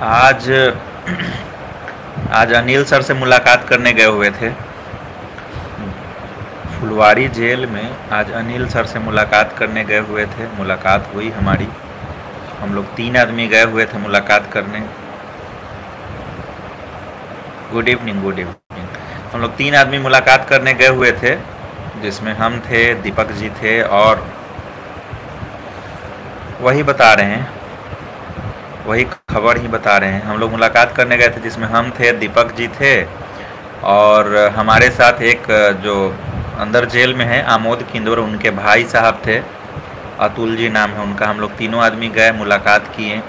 आज आज अनिल सर से मुलाकात करने गए हुए थे फुलवारी जेल में। आज अनिल सर से मुलाकात करने गए हुए थे, मुलाकात हुई हमारी। हम लोग 3 आदमी गए हुए थे मुलाकात करने। Good evening, good evening. हम लोग 3 आदमी मुलाकात करने गए हुए थे, जिसमें हम थे, दीपक जी थे, और वही बता रहे हैं, वही खबर ही बता रहे हैं। हम लोग मुलाकात करने गए थे जिसमें हम थे, दीपक जी थे, और हमारे साथ एक जो अंदर जेल में है आमोद किंदौर, उनके भाई साहब थे, अतुल जी नाम है उनका। हम लोग तीनों आदमी गए, मुलाकात किए,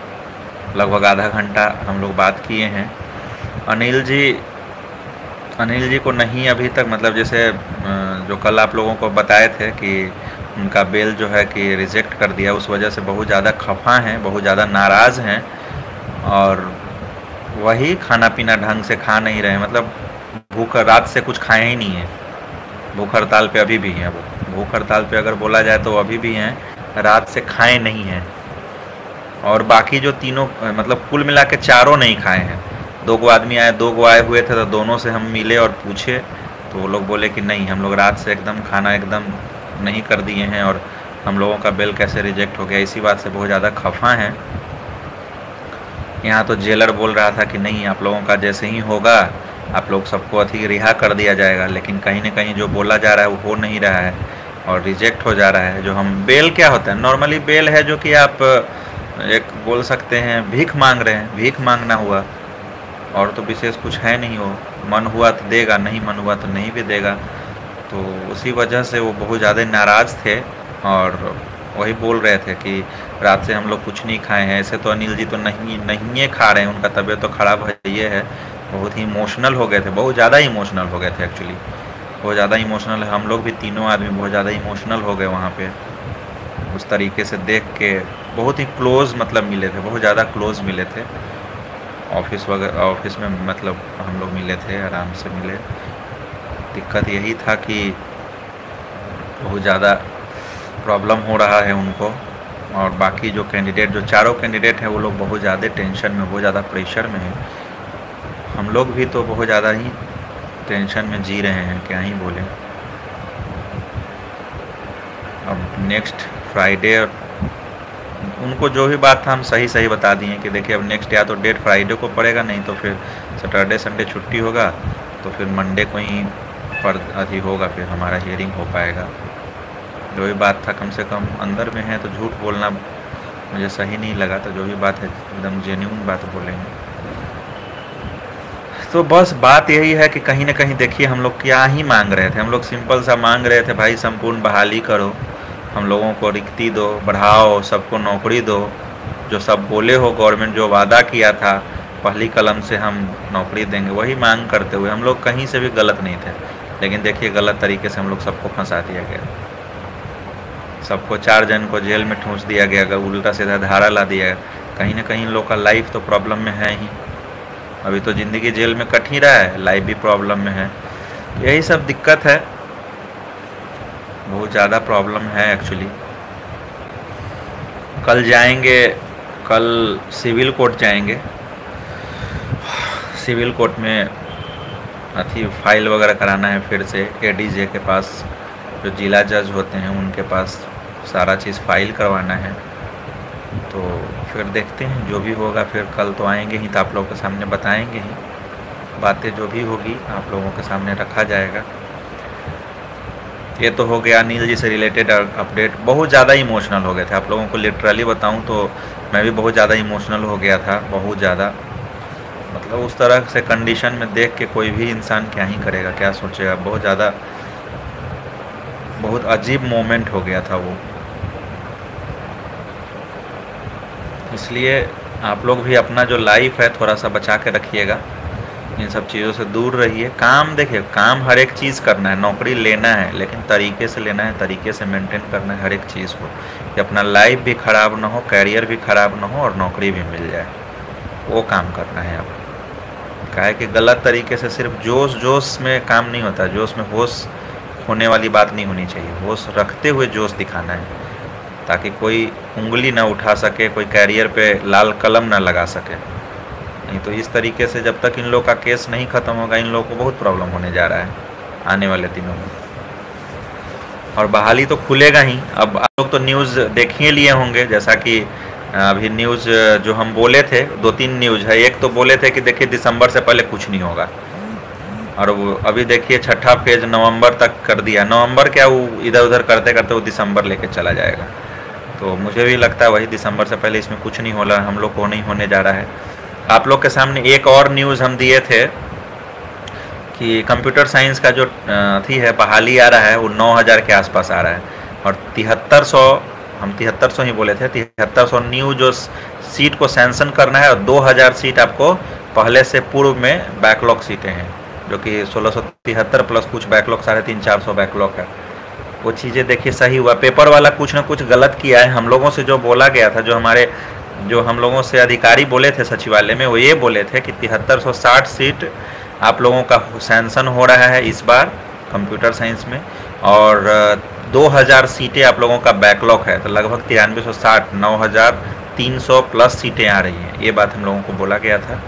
लगभग आधा घंटा हम लोग बात किए हैं। अनिल जी को नहीं अभी तक, मतलब जैसे जो कल आप लोगों को बताए थे कि उनका बेल जो है कि रिजेक्ट कर दिया, उस वजह से बहुत ज़्यादा खफा हैं, बहुत ज़्यादा नाराज़ हैं, और वही खाना पीना ढंग से खा नहीं रहे हैं। मतलब भूख, रात से कुछ खाए ही नहीं है, भूख हड़ताल पे अभी भी हैं। वो भूख हड़ताल पे अगर बोला जाए तो अभी भी हैं, रात से खाए नहीं हैं। और बाकी जो तीनों, मतलब कुल मिला के चारों नहीं खाए हैं। 2 आदमी आए, 2 आए हुए थे, तो दोनों से हम मिले और पूछे, तो वो लोग बोले कि नहीं, हम लोग रात से एकदम खाना एकदम नहीं कर दिए हैं, और हम लोगों का बेल कैसे रिजेक्ट हो गया, इसी बात से बहुत ज़्यादा खफा हैं। यहाँ तो जेलर बोल रहा था कि नहीं, आप लोगों का जैसे ही होगा आप लोग सबको अथी रिहा कर दिया जाएगा, लेकिन कहीं ना कहीं जो बोला जा रहा है वो हो नहीं रहा है और रिजेक्ट हो जा रहा है। जो हम बेल क्या होता है, नॉर्मली बेल है जो कि आप एक बोल सकते हैं भीख मांग रहे हैं, भीख मांगना हुआ, और तो विशेष कुछ है नहीं। वो मन हुआ तो देगा, नहीं मन हुआ तो नहीं भी देगा। तो उसी वजह से वो बहुत ज़्यादा नाराज़ थे, और वही बोल रहे थे कि रात से हम लोग कुछ नहीं खाए हैं। ऐसे तो अनिल जी तो नहीं खा रहे हैं, उनका तबीयत तो ख़राब है, ये है। बहुत ही इमोशनल हो गए थे, बहुत ज़्यादा इमोशनल हो गए थे एक्चुअली, बहुत ज़्यादा इमोशनल है। हम लोग भी तीनों आदमी बहुत ज़्यादा इमोशनल हो गए वहाँ पे, उस तरीके से देख के। बहुत ही क्लोज़ मतलब मिले थे, बहुत ज़्यादा क्लोज़ मिले थे। ऑफिस में मतलब हम लोग मिले थे, आराम से मिले। दिक्कत यही था कि बहुत ज़्यादा प्रॉब्लम हो रहा है उनको, और बाकी जो कैंडिडेट, जो चारों कैंडिडेट हैं, वो लोग बहुत ज़्यादा टेंशन में, बहुत ज़्यादा प्रेशर में हैं। हम लोग भी तो बहुत ज़्यादा ही टेंशन में जी रहे हैं, क्या ही बोलें। अब नेक्स्ट फ्राइडे, उनको जो भी बात था हम सही बता दिए कि देखिए अब नेक्स्ट या तो डेट फ्राइडे को पड़ेगा, नहीं तो फिर सैटरडे संडे छुट्टी होगा, तो फिर मंडे को ही पर अभी होगा, फिर हमारा हियरिंग हो पाएगा। जो भी बात था, कम से कम अंदर में है तो झूठ बोलना मुझे सही नहीं लगा, तो जो भी बात है एकदम जेन्युइन बात बोलेंगे। तो बस बात यही है कि कहीं ना कहीं देखिए हम लोग क्या ही मांग रहे थे। हम लोग सिंपल सा मांग रहे थे, भाई संपूर्ण बहाली करो, हम लोगों को रिक्ति दो, बढ़ाओ, सबको नौकरी दो। जो सब बोले हो, गवर्नमेंट जो वादा किया था पहली कलम से हम नौकरी देंगे, वही मांग करते हुए हम लोग कहीं से भी गलत नहीं थे। लेकिन देखिए गलत तरीके से हम लोग सबको फंसा दिया गया, सबको 4 जन को जेल में ठूंस दिया गया, उल्टा सीधा धारा ला दिया। कहीं ना कहीं लोग का लाइफ तो प्रॉब्लम में है ही। अभी तो ज़िंदगी जेल में कट ही रहा है, लाइफ भी प्रॉब्लम में है। यही सब दिक्कत है, बहुत ज़्यादा प्रॉब्लम है एक्चुअली। कल जाएंगे, कल सिविल कोर्ट जाएंगे। सिविल कोर्ट में अथी फाइल वगैरह कराना है फिर से, एडीजे के पास, जो जिला जज होते हैं उनके पास सारा चीज़ फाइल करवाना है। तो फिर देखते हैं जो भी होगा, फिर कल तो आएंगे ही तो आप लोगों के सामने बताएंगे ही, बातें जो भी होगी आप लोगों के सामने रखा जाएगा। ये तो हो गया अनिल जी से रिलेटेड अपडेट। बहुत ज़्यादा इमोशनल हो गए थे, आप लोगों को लिटरली बताऊं तो मैं भी बहुत ज़्यादा इमोशनल हो गया था, बहुत ज़्यादा। मतलब उस तरह से कंडीशन में देख के कोई भी इंसान क्या ही करेगा, क्या सोचेगा। बहुत ज़्यादा, बहुत अजीब मोमेंट हो गया था वो। इसलिए आप लोग भी अपना जो लाइफ है थोड़ा सा बचा के रखिएगा, इन सब चीज़ों से दूर रहिए। काम देखिए, काम हर एक चीज़ करना है, नौकरी लेना है, लेकिन तरीके से लेना है, तरीके से मेंटेन करना है हर एक चीज़ को, कि अपना लाइफ भी ख़राब ना हो, कैरियर भी ख़राब ना हो, और नौकरी भी मिल जाए। वो काम करना है आपको। क्या है कि गलत तरीके से सिर्फ जोश में काम नहीं होता, जोश में होश होने वाली बात नहीं होनी चाहिए। होश रखते हुए जोश दिखाना है, ताकि कोई उंगली ना उठा सके, कोई कैरियर पे लाल कलम ना लगा सके। नहीं तो इस तरीके से जब तक इन लोग का केस नहीं ख़त्म होगा इन लोगों को बहुत प्रॉब्लम होने जा रहा है आने वाले दिनों में। और बहाली तो खुलेगा ही। अब आप लोग तो न्यूज़ देख ही लिए होंगे, जैसा कि अभी न्यूज़ जो हम बोले थे 2-3 न्यूज़ है। एक तो बोले थे कि देखिए दिसंबर से पहले कुछ नहीं होगा, और वो अभी देखिए छठा फेज नवंबर तक कर दिया। नवंबर क्या, वो इधर उधर करते करते वो दिसंबर लेके चला जाएगा। तो मुझे भी लगता है वही दिसंबर से पहले इसमें कुछ नहीं होना, हम लोग को नहीं होने जा रहा है। आप लोग के सामने एक और न्यूज़ हम दिए थे कि कंप्यूटर साइंस का जो थी है बहाली आ रहा है वो 9000 के आसपास आ रहा है, और 7300, हम 7300 ही बोले थे, 7300 न्यू जो सीट को सैंक्शन करना है, और 2000 सीट आपको पहले से पूर्व में बैकलॉग सीटें हैं, जो कि 1673 प्लस कुछ बैकलॉग 350-400 बैकलॉग है। वो चीज़ें देखिए सही हुआ। पेपर वाला कुछ ना कुछ गलत किया है। हम लोगों से जो बोला गया था, जो हम लोगों से अधिकारी बोले थे सचिवालय में, वो ये बोले थे कि 7360 सीट आप लोगों का सैंक्शन हो रहा है इस बार कंप्यूटर साइंस में, और 2000 सीटें आप लोगों का बैकलॉग है। तो लगभग 9360, 9300 प्लस सीटें आ रही हैं। ये बात हम लोगों को बोला गया था,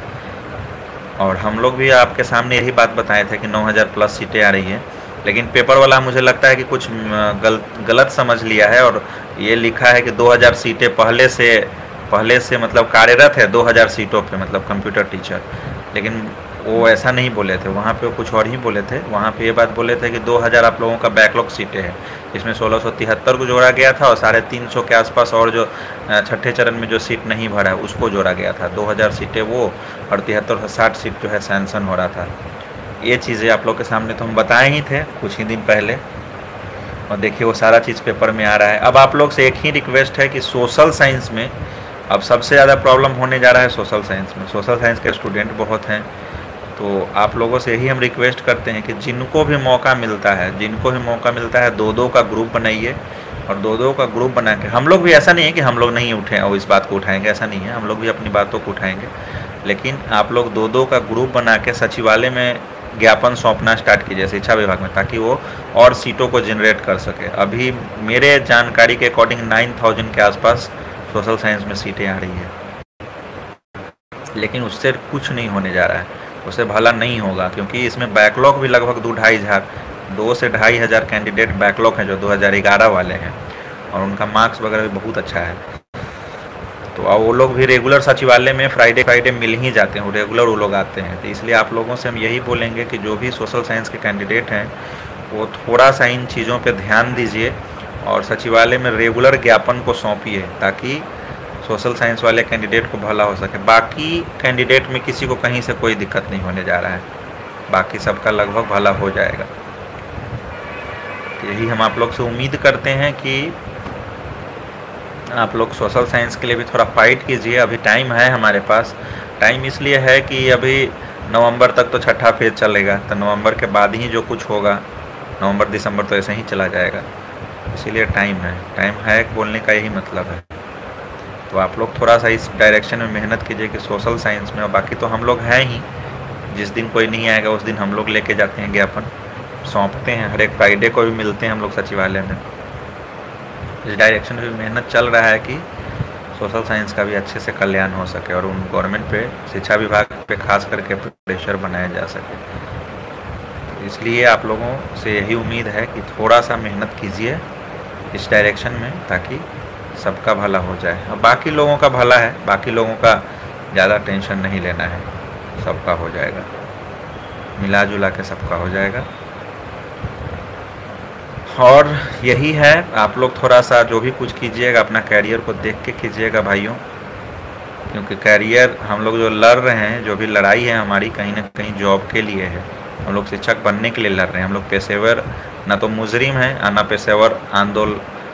और हम लोग भी आपके सामने यही बात बताए थे कि 9000 प्लस सीटें आ रही हैं। लेकिन पेपर वाला मुझे लगता है कि कुछ गलत समझ लिया है, और ये लिखा है कि 2000 सीटें पहले से मतलब कार्यरत है 2000 सीटों पे, मतलब कंप्यूटर टीचर। लेकिन वो ऐसा नहीं बोले थे, वहाँ पे वो कुछ और ही बोले थे। वहाँ पे ये बात बोले थे कि 2000 आप लोगों का बैकलॉग सीटें हैं, इसमें 1673 को जोड़ा गया था, और 350 के आसपास और जो छठे चरण में जो सीट नहीं भरा है उसको जोड़ा गया था। 2000 सीटें वो, और 7360 सीट जो है सैंक्शन हो रहा था। ये चीज़ें आप लोग के सामने तो हम बताए ही थे कुछ ही दिन पहले, और देखिए वो सारा चीज़ पेपर में आ रहा है। अब आप लोग से एक ही रिक्वेस्ट है कि सोशल साइंस में अब सबसे ज़्यादा प्रॉब्लम होने जा रहा है। सोशल साइंस में, सोशल साइंस के स्टूडेंट बहुत हैं, तो आप लोगों से यही हम रिक्वेस्ट करते हैं कि जिनको भी मौका मिलता है 2-2 का ग्रुप बनाइए, और 2-2 का ग्रुप बना के, हम लोग भी, ऐसा नहीं है कि हम लोग नहीं उठे और इस बात को उठाएंगे, ऐसा नहीं है, हम लोग भी अपनी बातों को उठाएंगे। लेकिन आप लोग 2-2 का ग्रुप बना के सचिवालय में ज्ञापन सौंपना स्टार्ट कीजिए शिक्षा विभाग में, ताकि वो और सीटों को जनरेट कर सके। अभी मेरे जानकारी के अकॉर्डिंग 9000 के आसपास सोशल साइंस में सीटें आ रही है, लेकिन उससे कुछ नहीं होने जा रहा है, उससे भला नहीं होगा, क्योंकि इसमें बैकलॉग भी लगभग 2 से 2500 कैंडिडेट बैकलॉग हैं जो 2011 वाले हैं, और उनका मार्क्स वगैरह भी बहुत अच्छा है। तो अब वो लोग भी रेगुलर सचिवालय में फ्राइडे मिल ही जाते हैं, रेगुलर वो लोग आते हैं। तो इसलिए आप लोगों से हम यही बोलेंगे कि जो भी सोशल साइंस के कैंडिडेट हैं वो थोड़ा सा इन चीज़ों पे ध्यान दीजिए, और सचिवालय में रेगुलर ज्ञापन को सौंपिए, ताकि सोशल साइंस वाले कैंडिडेट को भला हो सके। बाकी कैंडिडेट में किसी को कहीं से कोई दिक्कत नहीं होने जा रहा है, बाकी सबका लगभग भला हो जाएगा। यही हम आप लोग से उम्मीद करते हैं कि आप लोग सोशल साइंस के लिए भी थोड़ा फाइट कीजिए। अभी टाइम है हमारे पास। टाइम इसलिए है कि अभी नवंबर तक तो छठा फेज चलेगा, तो नवंबर के बाद ही जो कुछ होगा, नवंबर दिसंबर तो ऐसे ही चला जाएगा, इसीलिए टाइम है बोलने का यही मतलब है। तो आप लोग थोड़ा सा इस डायरेक्शन में मेहनत कीजिए कि सोशल साइंस में, और बाकी तो हम लोग हैं ही, जिस दिन कोई नहीं आएगा उस दिन हम लोग लेके जाते हैं ज्ञापन, सौंपते हैं, हर एक फ्राइडे को भी मिलते हैं हम लोग सचिवालय में। इस डायरेक्शन में मेहनत चल रहा है कि सोशल साइंस का भी अच्छे से कल्याण हो सके, और उन गवर्नमेंट पे, शिक्षा विभाग पे खास करके प्रेशर बनाया जा सके। तो इसलिए आप लोगों से यही उम्मीद है कि थोड़ा सा मेहनत कीजिए इस डायरेक्शन में, ताकि सबका भला हो जाए। और बाकी लोगों का भला है, बाकी लोगों का ज़्यादा टेंशन नहीं लेना है, सबका हो जाएगा, मिला जुला के सबका हो जाएगा। और यही है, आप लोग थोड़ा सा जो भी कुछ कीजिएगा अपना कैरियर को देख के कीजिएगा भाइयों, क्योंकि कैरियर हम लोग जो लड़ रहे हैं, जो भी लड़ाई है हमारी, कहीं ना कहीं जॉब के लिए है। हम लोग शिक्षक बनने के लिए लड़ रहे हैं, हम लोग पेशेवर ना तो मुजरिम हैं और ना पेशेवर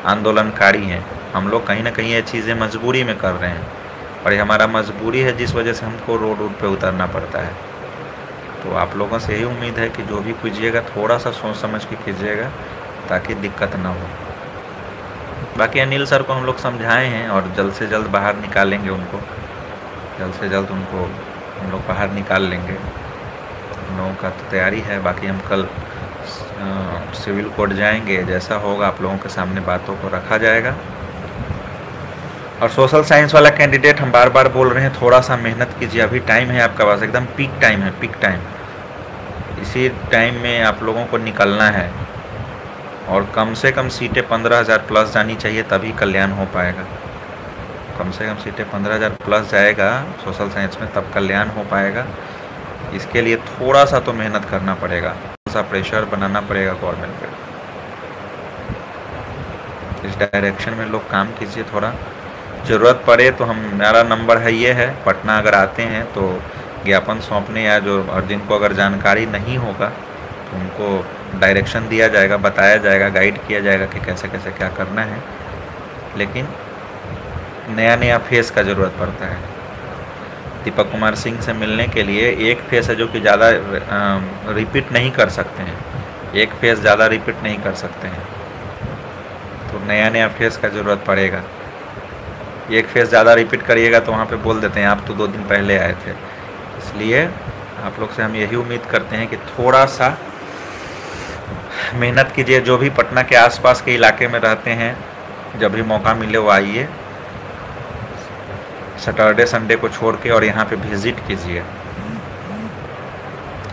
आंदोलनकारी हैं। हम लोग कहीं ना कहीं ये चीज़ें मजबूरी में कर रहे हैं, और ये हमारा मजबूरी है जिस वजह से हमको रोड पे उतरना पड़ता है। तो आप लोगों से यही उम्मीद है कि जो भी कीजिएगा थोड़ा सा सोच समझ के कीजिएगा, ताकि दिक्कत ना हो। बाकी अनिल सर को हम लोग समझाए हैं, और जल्द से जल्द बाहर निकालेंगे उनको, जल्द से जल्द उनको हम लोग बाहर निकाल लेंगे। हम लोगों का तो तैयारी है। बाकी हम कल सिविल कोर्ट जाएंगे, जैसा होगा आप लोगों के सामने बातों को रखा जाएगा। और सोशल साइंस वाला कैंडिडेट हम बार बार बोल रहे हैं, थोड़ा सा मेहनत कीजिए, अभी टाइम है आपका पास, एकदम पीक टाइम है, पीक टाइम। इसी टाइम में आप लोगों को निकलना है और कम से कम सीटें 15,000 प्लस जानी चाहिए, तभी कल्याण हो पाएगा। कम से कम सीटें 15,000 प्लस जाएगा सोशल साइंस में, तब कल्याण हो पाएगा। इसके लिए थोड़ा सा तो मेहनत करना पड़ेगा, थोड़ा सा प्रेशर बनाना पड़ेगा गवर्नमेंट पे। इस डायरेक्शन में लोग काम कीजिए थोड़ा। ज़रूरत पड़े तो हमारा नंबर है, ये है, पटना अगर आते हैं तो ज्ञापन सौंपने, या जो और जिनको अगर जानकारी नहीं होगा तो उनको डायरेक्शन दिया जाएगा, बताया जाएगा, गाइड किया जाएगा कि कैसे कैसे क्या करना है। लेकिन नया नया फेस का ज़रूरत पड़ता है। दीपक कुमार सिंह से मिलने के लिए एक फेस है जो कि ज़्यादा रिपीट नहीं कर सकते हैं, एक फेस ज़्यादा रिपीट नहीं कर सकते हैं, तो नया नया फेस का ज़रूरत पड़ेगा। एक फेस ज़्यादा रिपीट करिएगा तो वहाँ पे बोल देते हैं आप तो 2 दिन पहले आए थे। इसलिए आप लोग से हम यही उम्मीद करते हैं कि थोड़ा सा मेहनत कीजिए। जो भी पटना के आसपास के इलाके में रहते हैं, जब भी मौका मिले वो आइए, सैटरडे संडे को छोड़ के, और यहाँ पे विज़िट कीजिए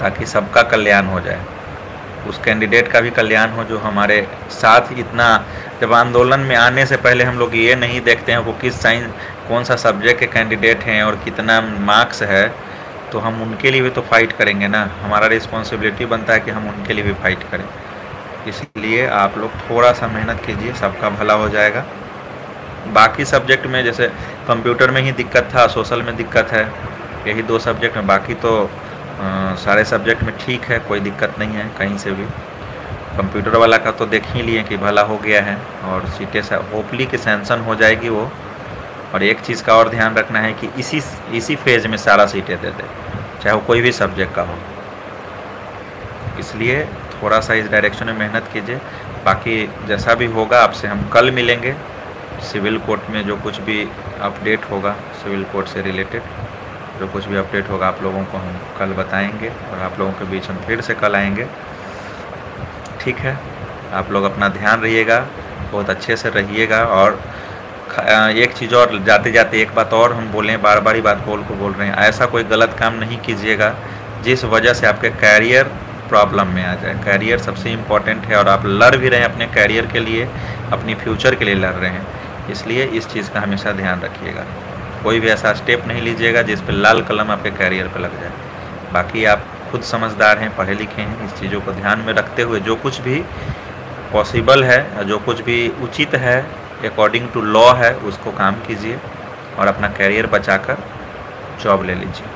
ताकि सबका कल्याण हो जाए, उस कैंडिडेट का भी कल्याण हो जो हमारे साथ इतना, जब आंदोलन में आने से पहले हम लोग ये नहीं देखते हैं वो किस साइंस कौन सा सब्जेक्ट के कैंडिडेट हैं और कितना मार्क्स है, तो हम उनके लिए भी तो फाइट करेंगे ना। हमारा रिस्पॉन्सिबिलिटी बनता है कि हम उनके लिए भी फाइट करें। इसलिए आप लोग थोड़ा सा मेहनत कीजिए, सबका भला हो जाएगा। बाकी सब्जेक्ट में जैसे कंप्यूटर में ही दिक्कत था, सोशल में दिक्कत है, यही 2 सब्जेक्ट में, बाकी तो सारे सब्जेक्ट में ठीक है, कोई दिक्कत नहीं है कहीं से भी। कंप्यूटर वाला का तो देख ही लिए कि भला हो गया है और सीटें होपली कि सैंक्शन हो जाएगी वो। और एक चीज़ का और ध्यान रखना है कि इसी फेज़ में सारा सीटें दे दे, चाहे वो कोई भी सब्जेक्ट का हो। इसलिए थोड़ा सा इस डायरेक्शन में मेहनत कीजिए। बाकी जैसा भी होगा आपसे हम कल मिलेंगे। सिविल कोर्ट में जो कुछ भी अपडेट होगा, सिविल कोर्ट से रिलेटेड जो कुछ भी अपडेट होगा आप लोगों को हम कल बताएंगे, और आप लोगों के बीच हम फिर से कल आएंगे। ठीक है, आप लोग अपना ध्यान रहिएगा, बहुत अच्छे से रहिएगा। और एक चीज़ और, जाते जाते एक बात और हम बोलें, बार बार ही बात बोल रहे हैं, ऐसा कोई गलत काम नहीं कीजिएगा जिस वजह से आपके कैरियर प्रॉब्लम में आ जाए। कैरियर सबसे इम्पोर्टेंट है और आप लड़ भी रहे हैं अपने कैरियर के लिए, अपनी फ्यूचर के लिए लड़ रहे हैं, इसलिए इस चीज़ का हमेशा ध्यान रखिएगा। कोई भी ऐसा स्टेप नहीं लीजिएगा जिस पे लाल कलम आपके कैरियर पे लग जाए। बाकी आप खुद समझदार हैं, पढ़े लिखे हैं, इस चीज़ों को ध्यान में रखते हुए जो कुछ भी पॉसिबल है, जो कुछ भी उचित है, अकॉर्डिंग टू लॉ है, उसको काम कीजिए और अपना कैरियर बचाकर जॉब ले लीजिए।